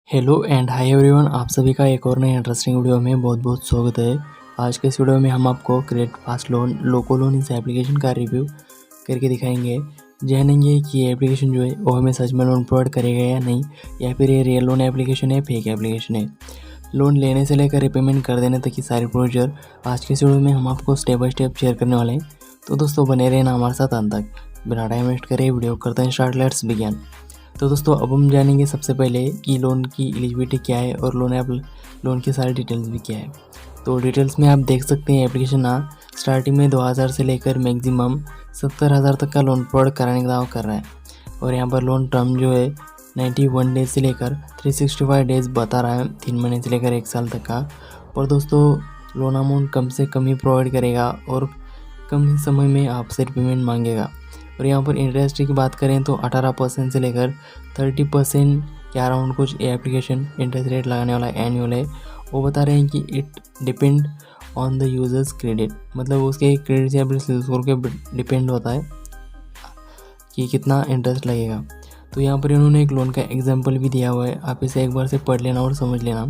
Hello and hi everyone, आप सभी का एक और नई इंटरेस्टिंग वीडियो में बहुत बहुत स्वागत है। आज के इस वीडियो में हम आपको क्रेडिट फास्ट लोन लोको लोन इस एप्लीकेशन का रिव्यू करके दिखाएंगे। जानेंगे कि ये एप्लीकेशन जो है वो हमें सच में लोन प्रोवाइड करेगा या नहीं, या फिर ये रियल लोन एप्लीकेशन है, फेक एप्लीकेशन है। लोन लेने से लेकर रिपेमेंट कर देने तक की सारी प्रोसीजर आज के इस वीडियो में हम आपको स्टेप बाय स्टेप शेयर करने वाले हैं। तो दोस्तों बने रहना हमारे साथ अंत तक। बिना टाइम वेस्ट करे वीडियो करते हैं स्टार्ट, लेट्स बिगिन। तो दोस्तों अब हम जानेंगे सबसे पहले कि लोन की एलिजिबिलिटी क्या है और लोन की सारी डिटेल्स भी क्या है। तो डिटेल्स में आप देख सकते हैं एप्लीकेशन स्टार्टिंग में 2000 से लेकर मैक्सिमम 70,000 तक का लोन प्रोवाइड कराने का दावा कर रहा है। और यहाँ पर लोन टर्म जो है 91 डेज से लेकर 365 डेज बता रहा है, 3 महीने से लेकर 1 साल तक का। और दोस्तों लोन अमाउंट कम से कम ही प्रोवाइड करेगा और कम ही समय में आपसे पेमेंट मांगेगा। और यहाँ पर इंटरेस्ट की बात करें तो 18% से लेकर 30% के अराउंड कुछ ये एप्लीकेशन इंटरेस्ट रेट लगाने वाला एनुअल है। वो बता रहे हैं कि it depend on the users credit, मतलब उसके क्रेडिट या फिर सिबिल स्कोर के डिपेंड होता है कि कितना इंटरेस्ट लगेगा। तो यहाँ पर इन्होंने एक लोन का एग्जाम्पल भी दिया हुआ है, आप इसे एक बार से पढ़ लेना और समझ लेना।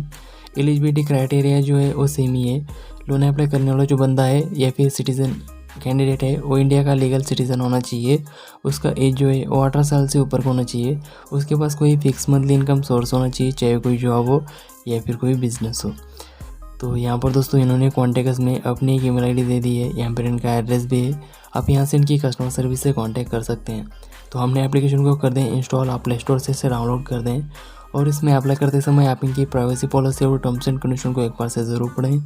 एलिजिबिलिटी क्राइटेरिया जो है वो सेम ही है। लोन अप्लाई करने वाला जो बंदा है या फिर सिटीजन कैंडिडेट है वो इंडिया का लीगल सिटीज़न होना चाहिए। उसका एज जो है वो 18 साल से ऊपर का होना चाहिए। उसके पास कोई फिक्स मंथली इनकम सोर्स होना चाहिए, चाहे कोई जॉब हो या फिर कोई बिजनेस हो। तो यहाँ पर दोस्तों इन्होंने कॉन्टैक्ट में अपनी एक ईमेल आईडी दे दी है, यहाँ पर इनका एड्रेस भी है। आप यहाँ से इनकी कस्टमर सर्विस से कॉन्टैक्ट कर सकते हैं। तो हमने एप्लीकेशन को कर दें इंस्टॉल, आप प्ले स्टोर से इसे डाउनलोड कर दें। और इसमें अप्लाई करते समय आप इनकी प्राइवेसी पॉलिसी और टर्म्स एंड कंडीशन को एक बार से ज़रूर पढ़ें,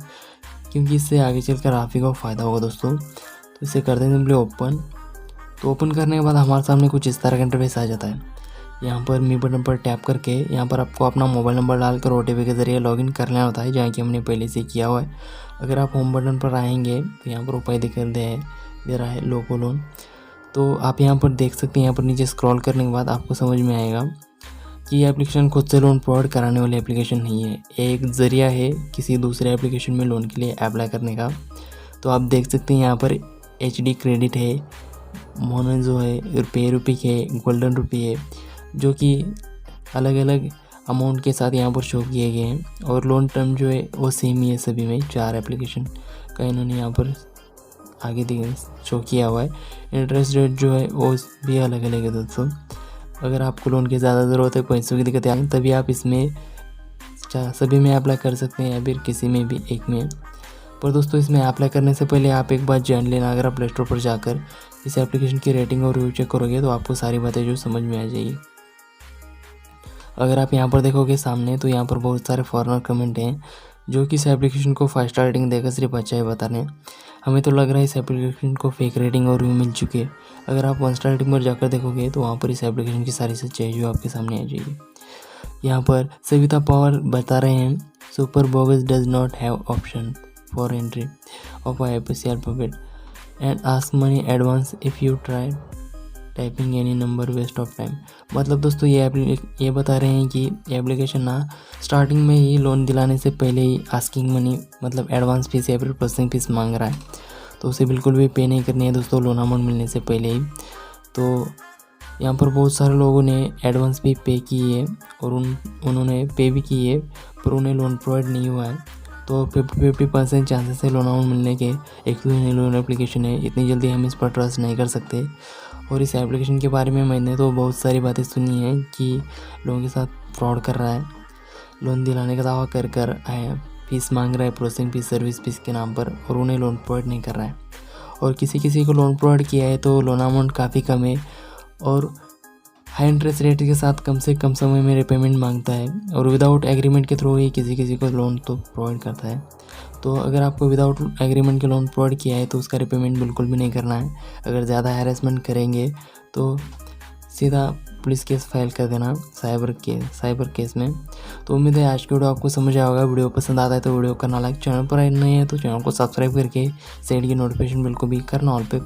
क्योंकि इससे आगे चलकर आप ही को फ़ायदा होगा दोस्तों। तो इसे कर दें सिंपली ओपन। तो ओपन करने के बाद हमारे सामने कुछ इस तरह का इंटरफेस आ जाता है। यहाँ पर मी बटन पर टैप करके यहाँ पर आपको अपना मोबाइल नंबर डालकर OTP के ज़रिए लॉगिन करना होता है, जहाँ कि हमने पहले से किया हुआ है। अगर आप होम बटन पर आएंगे तो यहाँ पर ऊपर दे रहा है लोको लोन। तो आप यहाँ पर देख सकते हैं, यहाँ पर नीचे स्क्रॉल करने के बाद आपको समझ में आएगा कि ये एप्लीकेशन खुद से लोन प्रोवाइड कराने वाली एप्लीकेशन नहीं है, एक ज़रिया है किसी दूसरे एप्लीकेशन में लोन के लिए अप्लाई करने का। तो आप देख सकते हैं यहाँ पर HD क्रेडिट है, मोनोजो है, पे रुपी है, गोल्डन रुपी है, जो कि अलग अलग अमाउंट के साथ यहाँ पर शो किए गए हैं। और लोन टर्म जो है वो सेम ही है सभी में, 4 एप्लीकेशन का इन्होंने यहाँ पर आगे शो किया हुआ है। इंटरेस्ट रेट जो है वो भी अलग अलग है दोस्तों। अगर आपको लोन की ज़्यादा ज़रूरत है, पैसों की दिक्कत है, तभी आप इसमें सभी में अप्लाई कर सकते हैं या फिर किसी में भी एक में। पर दोस्तों इसमें अप्लाई करने से पहले आप एक बात जान लेना, अगर आप प्ले स्टोर पर जाकर इस एप्लीकेशन की रेटिंग और रिव्यू चेक करोगे तो आपको सारी बातें जो समझ में आ जाएगी। अगर आप यहाँ पर देखोगे सामने तो यहाँ पर बहुत सारे फॉरनर कमेंट हैं जो कि इस एप्लीकेशन को 5 स्टार रेटिंग देकर सिर्फ अच्छा है बता रहे हैं। हमें तो लग रहा है इस एप्लीकेशन को फेक रेटिंग और रिव्यू मिल चुकी है। अगर आप 1 स्टार रेटिंग पर जाकर देखोगे तो वहाँ पर इस एप्लीकेशन की सारी सच्चाई जो आपके सामने आ जाएगी। यहाँ पर सविता पवार बता रहे हैं, super bogus does not have option for entry of IFSC alphabet and ask money advance if you try typing any number waste of time। मतलब दोस्तों ये बता रहे हैं कि एप्लीकेशन स्टार्टिंग में ही लोन दिलाने से पहले ही आस्किंग मनी मतलब एडवांस फीस या फिर प्रोसेसिंग फीस मांग रहा है। तो उसे बिल्कुल भी पे नहीं करनी है दोस्तों लोन अमाउंट मिलने से पहले ही। तो यहाँ पर बहुत सारे लोगों ने एडवांस भी पे की है और उन्होंने पे भी की है, पर उन्हें लोन प्रोवाइड नहीं हुआ है। तो 50% चांसेस है लोन अमाउंट मिलने के। एक नई लोन एप्लीकेशन है, इतनी जल्दी हम इस पर ट्रस्ट नहीं कर सकते। और इस एप्लीकेशन के बारे में मैंने तो बहुत सारी बातें सुनी हैं कि लोगों के साथ फ्रॉड कर रहा है, लोन दिलाने का दावा कर फीस मांग रहा है, प्रोसेसिंग फीस, सर्विस फीस के नाम पर, और उन्हें लोन प्रोवाइड नहीं कर रहा है। और किसी को लोन प्रोवाइड किया है तो लोन अमाउंट काफ़ी कम है और हाई इंटरेस्ट रेट के साथ कम से कम समय में रिपेमेंट मांगता है, और विदाउट एग्रीमेंट के थ्रू ही किसी को लोन तो प्रोवाइड करता है। तो अगर आपको विदाउट एग्रीमेंट के लोन प्रोवाइड किया है तो उसका रिपेमेंट बिल्कुल भी नहीं करना है। अगर ज़्यादा हैरेसमेंट करेंगे तो सीधा पुलिस केस फाइल कर देना साइबर केस में। तो उम्मीद है आज की वीडियो आपको समझ आया होगा। वीडियो पसंद आता है तो वीडियो करना लाइक, चैनल पर नए हैं तो चैनल को सब्सक्राइब करके साइड की नोटिफिकेशन बिल को भी करना ऑल पे